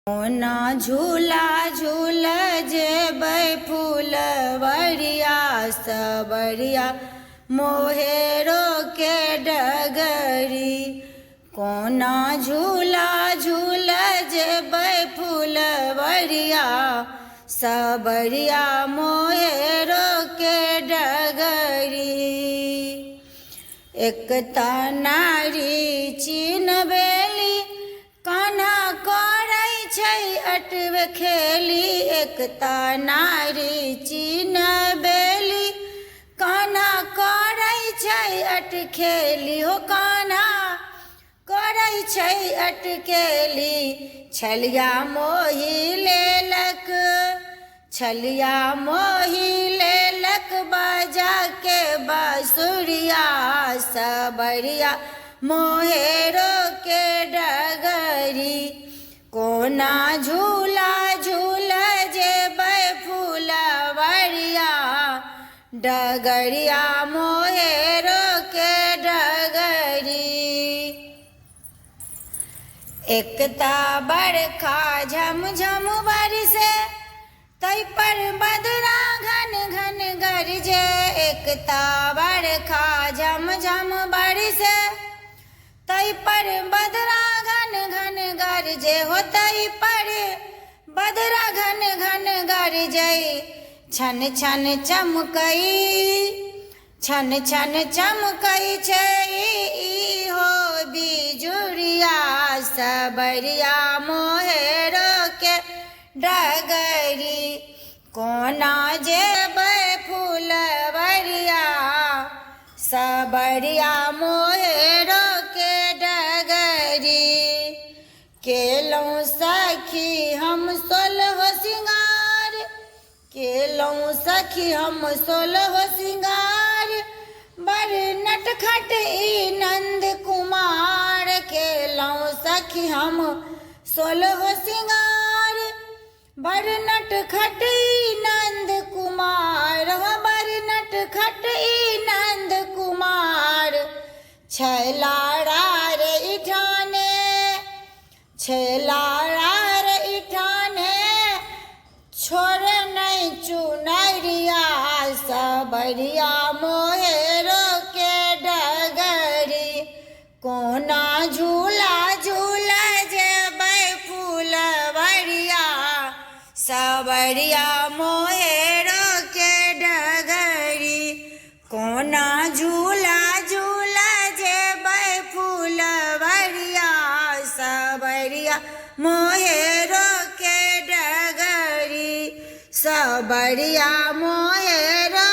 कोना झूला झूल जेबै फूलवरिया सबरिया मोहेरो के डगरी। कोना झूला झूल जेबै फूलवरिया सबरिया मोहेरो के डगरी। एक नारी चिन्हबेली कान्हा करै छै अटवे खेली। एक नारी चिन्हबेली कान्हा करै छै अट खेली। हो कान्हा करै छै अट खेली। छलिया मोहि लेलक छलिया मोहि लेलक बजा के बांसुरिया सबरिया मोहेरो के डगरी। कोना झूला झूल जेबै फूलवरिया डगरिया मोहेरो के डगरी। एकता बरखा झमझम बरसे तै पर बदरा घन घन गरजे। एकता बरखा झमझम बरसे तै पर बदरा घन घन गरजे। हो तै पर बदरा घन घन गरजे। छन छन चमकई छन छन चमकई छै हो बिजुरिया सबरिया मोहेरो के डगरी। कोना जेबै फूलवरिया सबरिया मोहेरो के डगरी। केलौं सखी हम सोलह सिंगार केलौं सखी हम सोलह सिंगार बड़ नटखट ई नंद कुमार। केलौं सखी हम सोलह सिंगार बड़ नटखट ई नंद कुमार। बड़ नटखट ई नंद कुमार। छैलारा रे इठाने छैलारा रे इठाने छोड़ नहीं चुनरिया सबरिया मोहेरो के डगरी। कोना झूला झूल जेबै फूलवरिया सबरिया मोहेरो के डगरी। कोना झूला झूल जेबै फूलवरिया सबरिया मोहेरो के डगरी सबरिया मोहेरो